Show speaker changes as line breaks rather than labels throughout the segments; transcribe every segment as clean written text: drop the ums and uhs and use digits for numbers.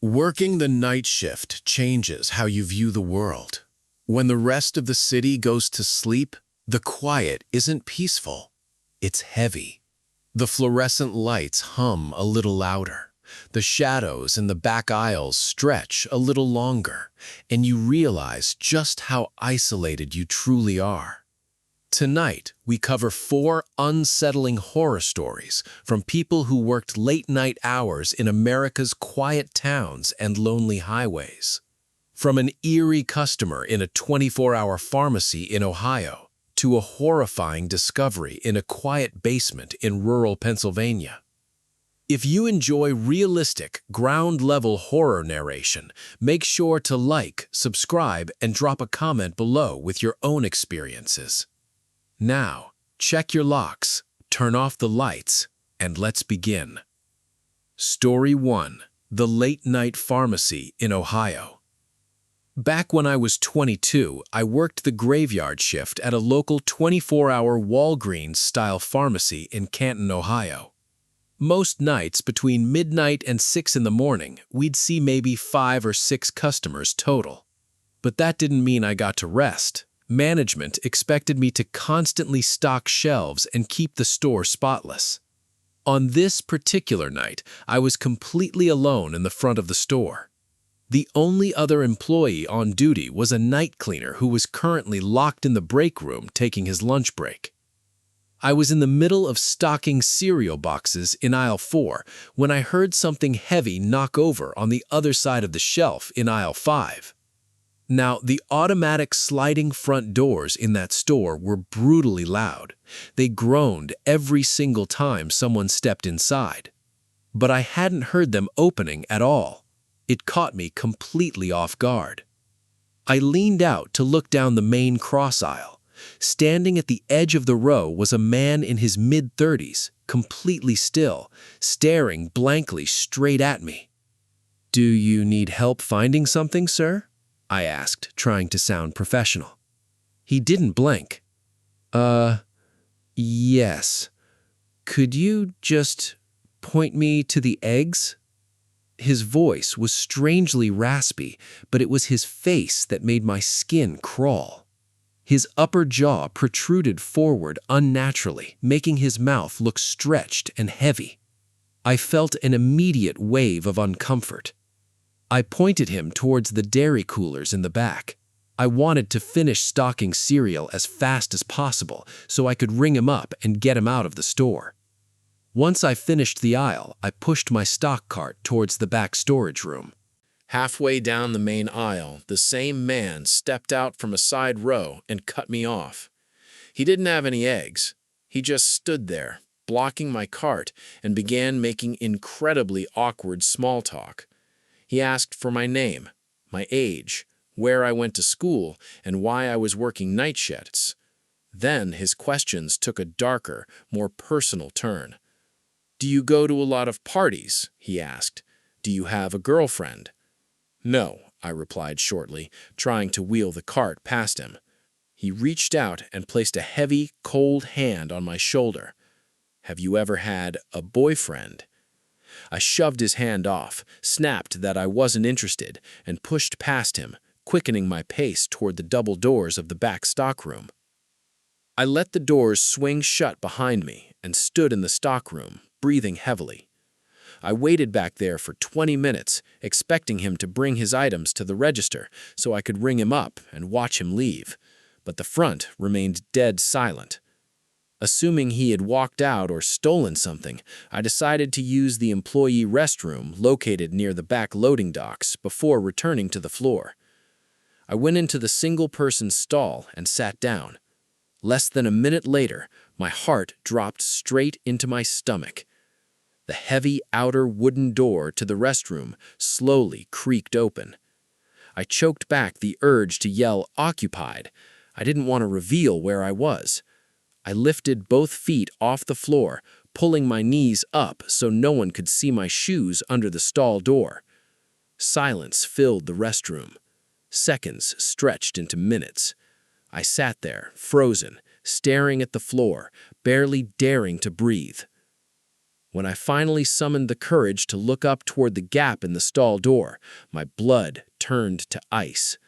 Working the night shift changes how you view the world. When the rest of the city goes to sleep, the quiet isn't peaceful. It's heavy. The fluorescent lights hum a little louder. The shadows in the back aisles stretch a little longer, and you realize just how isolated you truly are. Tonight, we cover 4 unsettling horror stories from people who worked late-night hours in America's quiet towns and lonely highways. From an eerie customer in a 24-hour pharmacy in Ohio to a horrifying discovery in a quiet basement in rural Pennsylvania. If you enjoy realistic, ground-level horror narration, make sure to like, subscribe, and drop a comment below with your own experiences. Now, check your locks, turn off the lights, and let's begin. Story 1. The Late-Night Pharmacy in Ohio. Back when I was 22, I worked the graveyard shift at a local 24-hour Walgreens-style pharmacy in Canton, Ohio. Most nights between midnight and 6 in the morning, we'd see maybe 5 or 6 customers total. But that didn't mean I got to rest. Management expected me to constantly stock shelves and keep the store spotless. On this particular night, I was completely alone in the front of the store. The only other employee on duty was a night cleaner who was currently locked in the break room taking his lunch break. I was in the middle of stocking cereal boxes in aisle 4 when I heard something heavy knock over on the other side of the shelf in aisle 5. Now, the automatic sliding front doors in that store were brutally loud. They groaned every single time someone stepped inside. But I hadn't heard them opening at all. It caught me completely off guard. I leaned out to look down the main cross aisle. Standing at the edge of the row was a man in his mid-30s, completely still, staring blankly straight at me. "Do you need help finding something, sir?" I asked, trying to sound professional. He didn't blink. Yes. Could you just point me to the eggs?" His voice was strangely raspy, but it was his face that made my skin crawl. His upper jaw protruded forward unnaturally, making his mouth look stretched and heavy. I felt an immediate wave of uncomfort. I pointed him towards the dairy coolers in the back. I wanted to finish stocking cereal as fast as possible so I could ring him up and get him out of the store. Once I finished the aisle, I pushed my stock cart towards the back storage room. Halfway down the main aisle, the same man stepped out from a side row and cut me off. He didn't have any eggs. He just stood there, blocking my cart, and began making incredibly awkward small talk. He asked for my name, my age, where I went to school, and why I was working night shifts. Then his questions took a darker, more personal turn. "Do you go to a lot of parties?" he asked. "Do you have a girlfriend?" "No," I replied shortly, trying to wheel the cart past him. He reached out and placed a heavy, cold hand on my shoulder. "Have you ever had a boyfriend?" I shoved his hand off, snapped that I wasn't interested, and pushed past him, quickening my pace toward the double doors of the back stockroom. I let the doors swing shut behind me and stood in the stockroom, breathing heavily. I waited back there for 20 minutes, expecting him to bring his items to the register so I could ring him up and watch him leave, but the front remained dead silent. Assuming he had walked out or stolen something, I decided to use the employee restroom located near the back loading docks before returning to the floor. I went into the single-person stall and sat down. Less than a minute later, my heart dropped straight into my stomach. The heavy outer wooden door to the restroom slowly creaked open. I choked back the urge to yell "occupied." I didn't want to reveal where I was. I lifted both feet off the floor, pulling my knees up so no one could see my shoes under the stall door. Silence filled the restroom. Seconds stretched into minutes. I sat there, frozen, staring at the floor, barely daring to breathe. When I finally summoned the courage to look up toward the gap in the stall door, my blood turned to ice.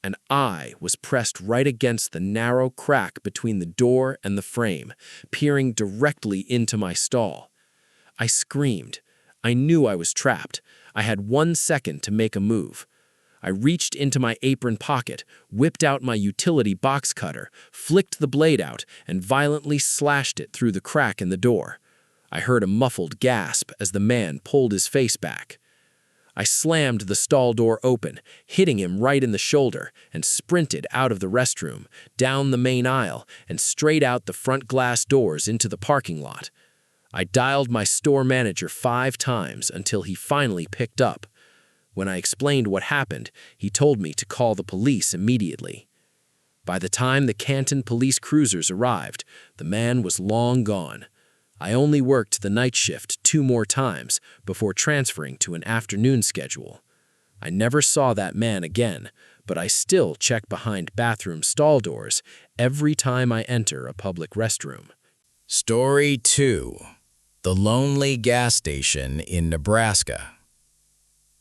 An eye was pressed right against the narrow crack between the door and the frame, peering directly into my stall. I screamed. I knew I was trapped. I had 1 second to make a move. I reached into my apron pocket, whipped out my utility box cutter, flicked the blade out, and violently slashed it through the crack in the door. I heard a muffled gasp as the man pulled his face back. I slammed the stall door open, hitting him right in the shoulder, and sprinted out of the restroom, down the main aisle, and straight out the front glass doors into the parking lot. I dialed my store manager 5 times until he finally picked up. When I explained what happened, he told me to call the police immediately. By the time the Canton police cruisers arrived, the man was long gone. I only worked the night shift 2 more times before transferring to an afternoon schedule. I never saw that man again, but I still check behind bathroom stall doors every time I enter a public restroom.
Story 2. The Lonely Gas Station in Nebraska.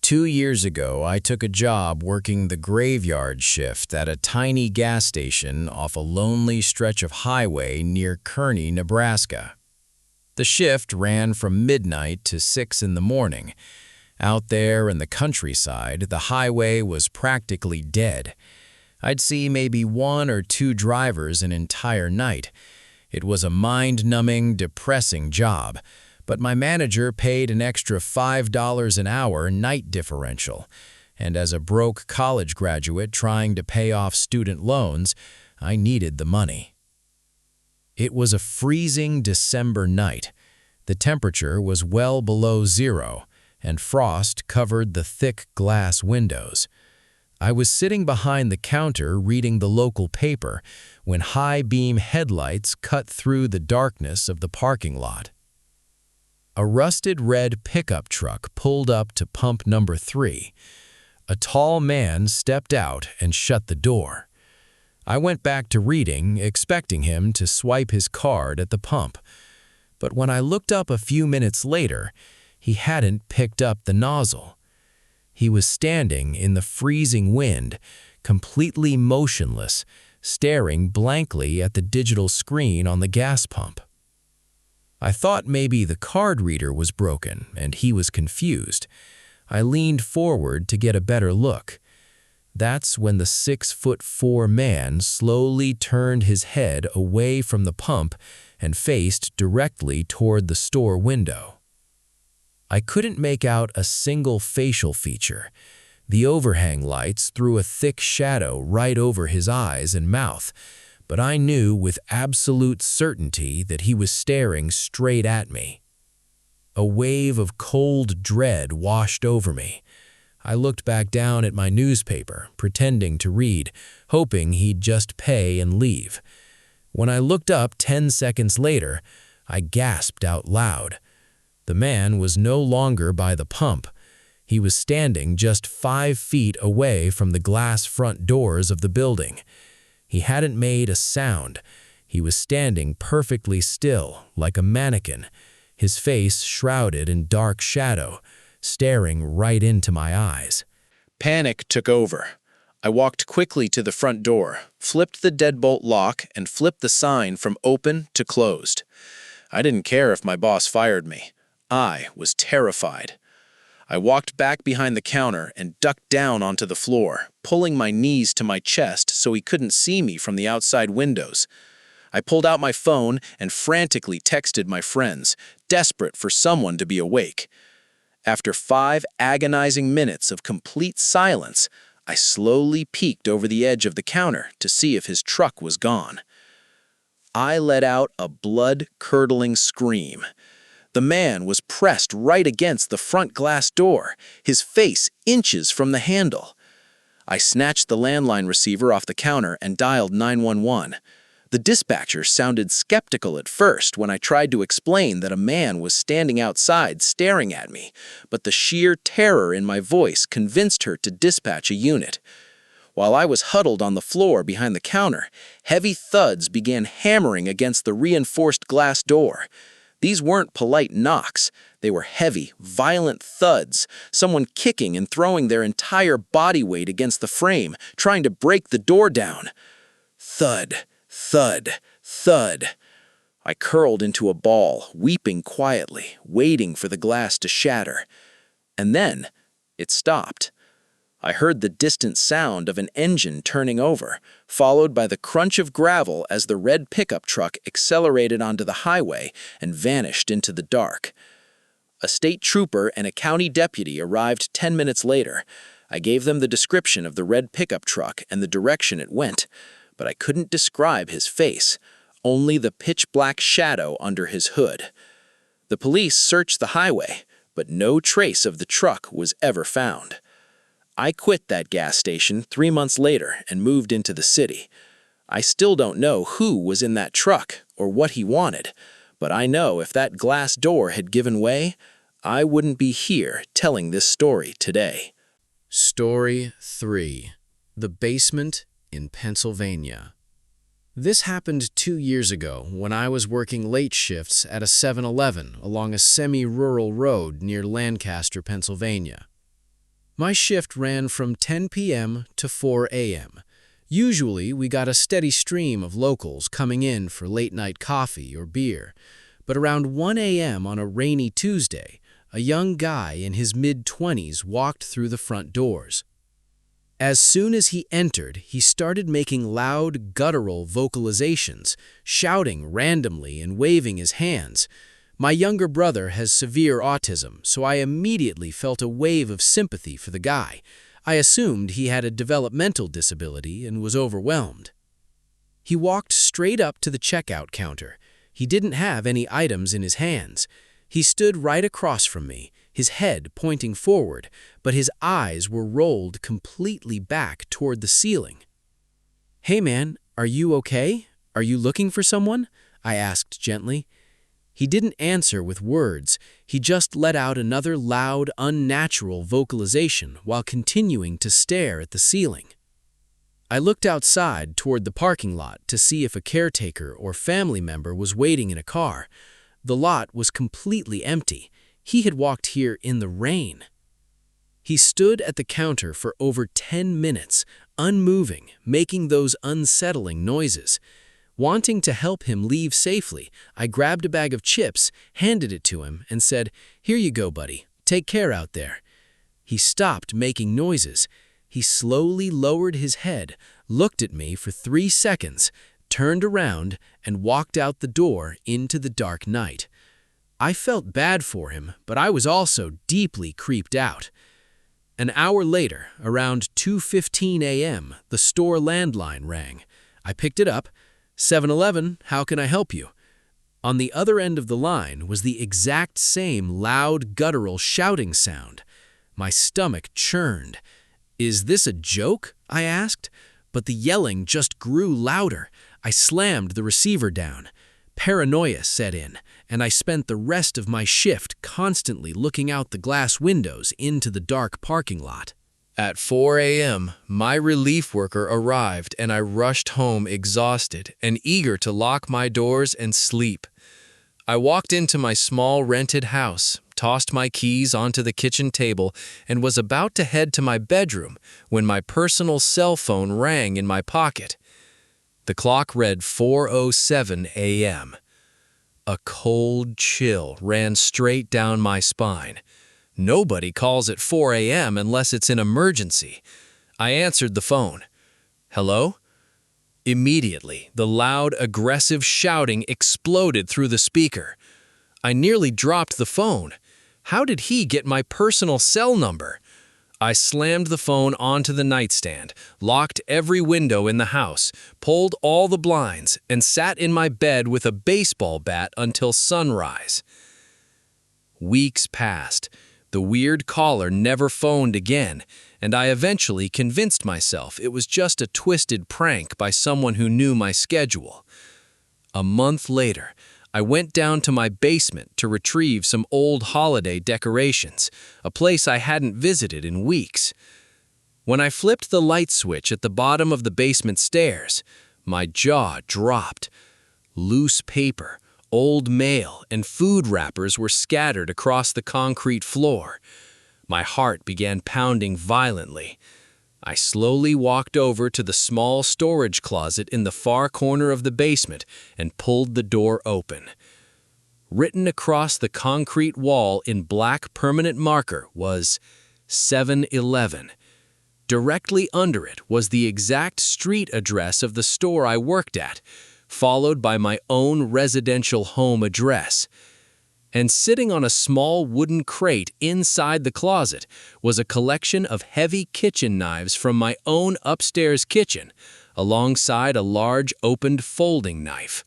2 years ago, I took a job working the graveyard shift at a tiny gas station off a lonely stretch of highway near Kearney, Nebraska. The shift ran from midnight to 6 in the morning. Out there in the countryside, the highway was practically dead. I'd see maybe 1 or 2 drivers an entire night. It was a mind-numbing, depressing job, but my manager paid an extra $5 an hour night differential, and as a broke college graduate trying to pay off student loans, I needed the money. It was a freezing December night. The temperature was well below 0, and frost covered the thick glass windows. I was sitting behind the counter reading the local paper when high-beam headlights cut through the darkness of the parking lot. A rusted red pickup truck pulled up to pump number 3. A tall man stepped out and shut the door. I went back to reading, expecting him to swipe his card at the pump. But when I looked up a few minutes later, he hadn't picked up the nozzle. He was standing in the freezing wind, completely motionless, staring blankly at the digital screen on the gas pump. I thought maybe the card reader was broken and he was confused. I leaned forward to get a better look. That's when the 6'4" man slowly turned his head away from the pump and faced directly toward the store window. I couldn't make out a single facial feature. The overhang lights threw a thick shadow right over his eyes and mouth, but I knew with absolute certainty that he was staring straight at me. A wave of cold dread washed over me. I looked back down at my newspaper, pretending to read, hoping he'd just pay and leave. When I looked up 10 seconds later, I gasped out loud. The man was no longer by the pump. He was standing just 5 feet away from the glass front doors of the building. He hadn't made a sound. He was standing perfectly still, like a mannequin, his face shrouded in dark shadow, staring right into my eyes.
Panic took over. I walked quickly to the front door, flipped the deadbolt lock, and flipped the sign from open to closed. I didn't care if my boss fired me. I was terrified. I walked back behind the counter and ducked down onto the floor, pulling my knees to my chest so he couldn't see me from the outside windows. I pulled out my phone and frantically texted my friends, desperate for someone to be awake. After 5 agonizing minutes of complete silence, I slowly peeked over the edge of the counter to see if his truck was gone. I let out a blood-curdling scream. The man was pressed right against the front glass door, his face inches from the handle. I snatched the landline receiver off the counter and dialed 911. The dispatcher sounded skeptical at first when I tried to explain that a man was standing outside staring at me, but the sheer terror in my voice convinced her to dispatch a unit. While I was huddled on the floor behind the counter, heavy thuds began hammering against the reinforced glass door.
These weren't polite knocks. They were heavy, violent thuds, someone kicking and throwing their entire body weight against the frame, trying to break the door down. Thud, thud, thud. I curled into a ball, weeping quietly, waiting for the glass to shatter. And then it stopped. I heard the distant sound of an engine turning over, followed by the crunch of gravel as the red pickup truck accelerated onto the highway and vanished into the dark. A state trooper and a county deputy arrived 10 minutes later. I gave them the description of the red pickup truck and the direction it went, but I couldn't describe his face, only the pitch-black shadow under his hood. The police searched the highway, but no trace of the truck was ever found. I quit that gas station 3 months later and moved into the city. I still don't know who was in that truck or what he wanted, but I know if that glass door had given way, I wouldn't be here telling this story today.
Story 3. The Basement in Pennsylvania. This happened 2 years ago when I was working late shifts at a 7-Eleven along a semi-rural road near Lancaster, Pennsylvania. My shift ran from 10 p.m. to 4 a.m. Usually, we got a steady stream of locals coming in for late-night coffee or beer, but around 1 a.m. on a rainy Tuesday, a young guy in his mid-20s walked through the front doors. As soon as he entered, he started making loud, guttural vocalizations, shouting randomly and waving his hands. My younger brother has severe autism, so I immediately felt a wave of sympathy for the guy. I assumed he had a developmental disability and was overwhelmed. He walked straight up to the checkout counter. He didn't have any items in his hands. He stood right across from me, his head pointing forward, but his eyes were rolled completely back toward the ceiling. "Hey man, are you okay? Are you looking for someone?" I asked gently. He didn't answer with words. He just let out another loud, unnatural vocalization while continuing to stare at the ceiling. I looked outside toward the parking lot to see if a caretaker or family member was waiting in a car. The lot was completely empty. He had walked here in the rain. He stood at the counter for over 10 minutes, unmoving, making those unsettling noises. Wanting to help him leave safely, I grabbed a bag of chips, handed it to him, and said, "Here you go, buddy. Take care out there." He stopped making noises. He slowly lowered his head, looked at me for 3 seconds, turned around, and walked out the door into the dark night. I felt bad for him, but I was also deeply creeped out. An hour later, around 2:15 a.m., the store landline rang. I picked it up. "7-Eleven, how can I help you?" On the other end of the line was the exact same loud, guttural shouting sound. My stomach churned. "Is this a joke?" I asked, but the yelling just grew louder. I slammed the receiver down. Paranoia set in, and I spent the rest of my shift constantly looking out the glass windows into the dark parking lot. At 4 a.m., my relief worker arrived and I rushed home exhausted and eager to lock my doors and sleep. I walked into my small rented house, tossed my keys onto the kitchen table, and was about to head to my bedroom when my personal cell phone rang in my pocket. The clock read 4:07 a.m. A cold chill ran straight down my spine. Nobody calls at 4 a.m. unless it's an emergency. I answered the phone. "Hello?" Immediately, the loud, aggressive shouting exploded through the speaker. I nearly dropped the phone. How did he get my personal cell number? I slammed the phone onto the nightstand, locked every window in the house, pulled all the blinds, and sat in my bed with a baseball bat until sunrise. Weeks passed. The weird caller never phoned again, and I eventually convinced myself it was just a twisted prank by someone who knew my schedule. A month later, I went down to my basement to retrieve some old holiday decorations, a place I hadn't visited in weeks. When I flipped the light switch at the bottom of the basement stairs, my jaw dropped. Loose paper,
Old mail and food wrappers were scattered across the concrete floor. My heart began pounding violently. I slowly walked over to the small storage closet in the far corner of the basement and pulled the door open. Written across the concrete wall in black permanent marker was 7-Eleven. Directly under it was the exact street address of the store I worked at, followed by my own residential home address. And sitting on a small wooden crate inside the closet was a collection of heavy kitchen knives from my own upstairs kitchen, alongside a large opened folding knife.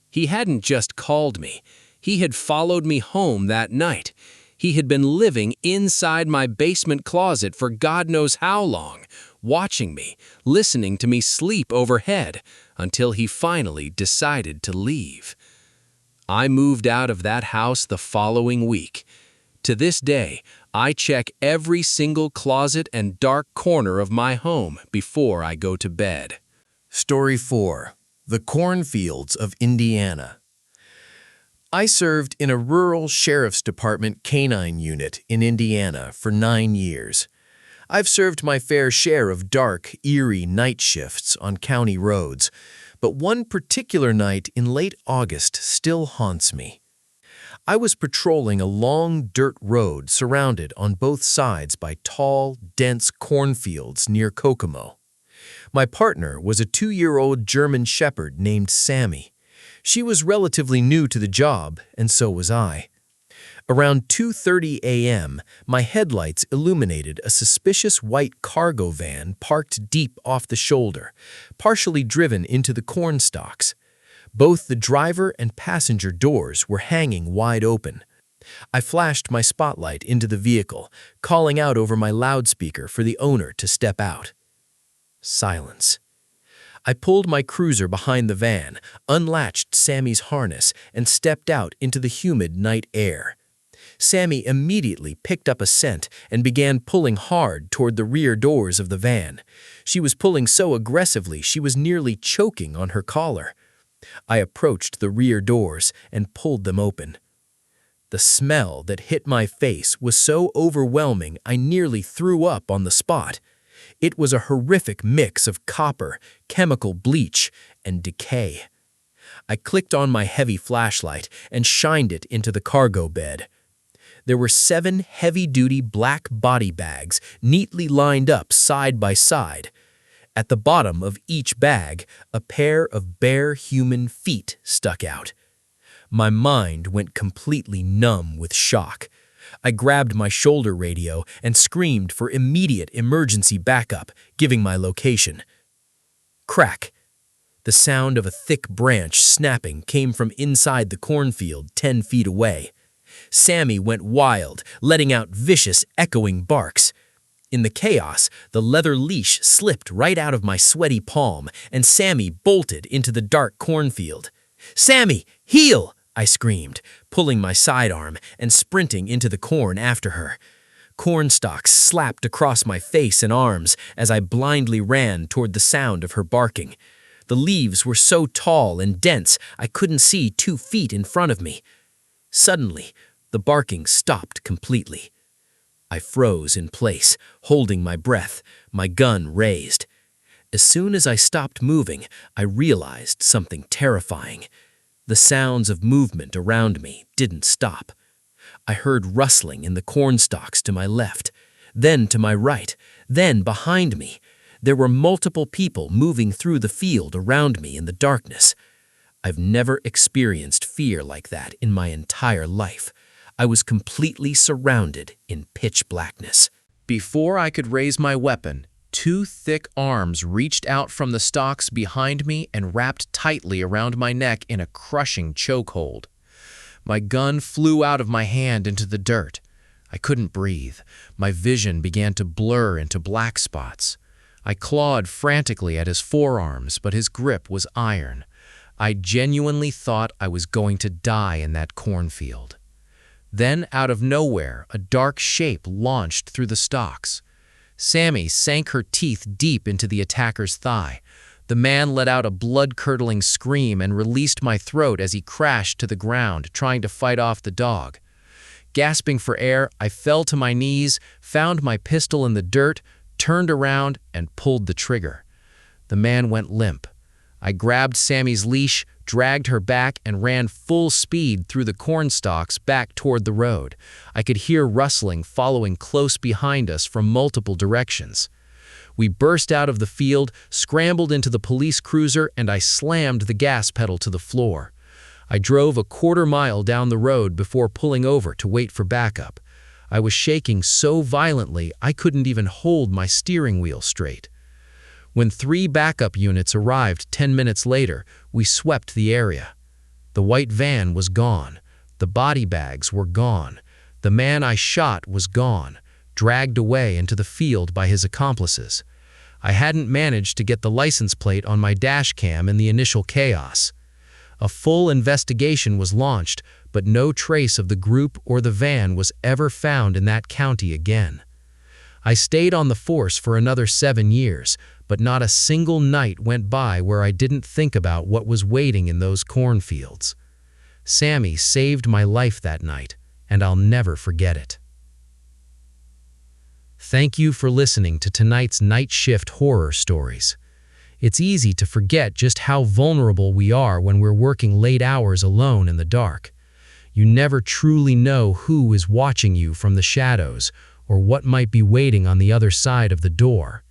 He hadn't just called me. He had followed me home that night. He had been living inside my basement closet for God knows how long, watching me, listening to me sleep overhead, until he finally decided to leave. I moved out of that house the following week. To this day, I check every single closet and dark corner of my home before I go to bed.
Story 4. The Cornfields of Indiana. I served in a rural sheriff's department canine unit in Indiana for 9 years. I've served my fair share of dark, eerie night shifts on county roads, but one particular night in late August still haunts me. I was patrolling a long dirt road surrounded on both sides by tall, dense cornfields near Kokomo. My partner was a 2-year-old German Shepherd named Sammy. She was relatively new to the job, and so was I. Around 2:30 a.m., my headlights illuminated a suspicious white cargo van parked deep off the shoulder, partially driven into the corn stalks. Both the driver and passenger doors were hanging wide open. I flashed my spotlight into the vehicle, calling out over my loudspeaker for the owner to step out. Silence. I pulled my cruiser behind the van, unlatched Sammy's harness, and stepped out into the humid night air. Sammy immediately picked up a scent and began pulling hard toward the rear doors of the van. She was pulling so aggressively she was nearly choking on her collar. I approached the rear doors and pulled them open. The smell that hit my face was so overwhelming I nearly threw up on the spot. It was a horrific mix of copper, chemical bleach, and decay. I clicked on my heavy flashlight and shined it into the cargo bed. There were 7 heavy-duty black body bags neatly lined up side by side. At the bottom of each bag, a pair of bare human feet stuck out. My mind went completely numb with shock. I grabbed my shoulder radio and screamed for immediate emergency backup, giving my location. Crack! The sound of a thick branch snapping came from inside the cornfield 10 feet away. Sammy went wild, letting out vicious, echoing barks. In the chaos, the leather leash slipped right out of my sweaty palm, and Sammy bolted into the dark cornfield. "Sammy, heel!" I screamed, pulling my sidearm and sprinting into the corn after her. Corn stalks slapped across my face and arms as I blindly ran toward the sound of her barking. The leaves were so tall and dense I couldn't see 2 feet in front of me. Suddenly, the barking stopped completely. I froze in place, holding my breath, my gun raised. As soon as I stopped moving, I realized something terrifying. The sounds of movement around me didn't stop. I heard rustling in the corn stalks to my left, then to my right, then behind me. There were multiple people moving through the field around me in the darkness. I've never experienced fear like that in my entire life. I was completely surrounded in pitch blackness. Before I could raise my weapon, 2 thick arms reached out from the stalks behind me and wrapped tightly around my neck in a crushing chokehold. My gun flew out of my hand into the dirt. I couldn't breathe. My vision began to blur into black spots. I clawed frantically at his forearms, but his grip was iron. I genuinely thought I was going to die in that cornfield. Then, out of nowhere, a dark shape launched through the stalks. Sammy sank her teeth deep into the attacker's thigh.
The man let out a blood-curdling scream and released my throat as he crashed to the ground, trying to fight off the dog. Gasping for air, I fell to my knees, found my pistol in the dirt, turned around, and pulled the trigger. The man went limp. I grabbed Sammy's leash, dragged her back, and ran full speed through the cornstalks back toward the road. I could hear rustling following close behind us from multiple directions. We burst out of the field, scrambled into the police cruiser, and I slammed the gas pedal to the floor. I drove a quarter-mile down the road before pulling over to wait for backup. I was shaking so violently I couldn't even hold my steering wheel straight. When 3 backup units arrived 10 minutes later, we swept the area. The white van was gone. The body bags were gone. The man I shot was gone, dragged away into the field by his accomplices. I hadn't managed to get the license plate on my dash cam in the initial chaos. A full investigation was launched, but no trace of the group or the van was ever found in that county again. I stayed on the force for another 7 years, but not a single night went by where I didn't think about what was waiting in those cornfields. Sammy saved my life that night, and I'll never forget it. Thank you for listening to tonight's Night Shift Horror Stories. It's easy to forget just how vulnerable we are when we're working late hours alone in the dark. You never truly know who is watching you from the shadows or what might be waiting on the other side of the door.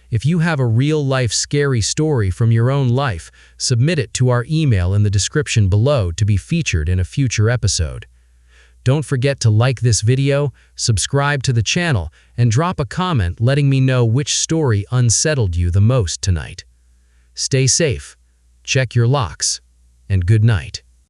If you have a real-life scary story from your own life, submit it to our email in the description below to be featured in a future episode. Don't forget to like this video, subscribe to the channel, and drop a comment letting me know which story unsettled you the most tonight. Stay safe, check your locks, and good night.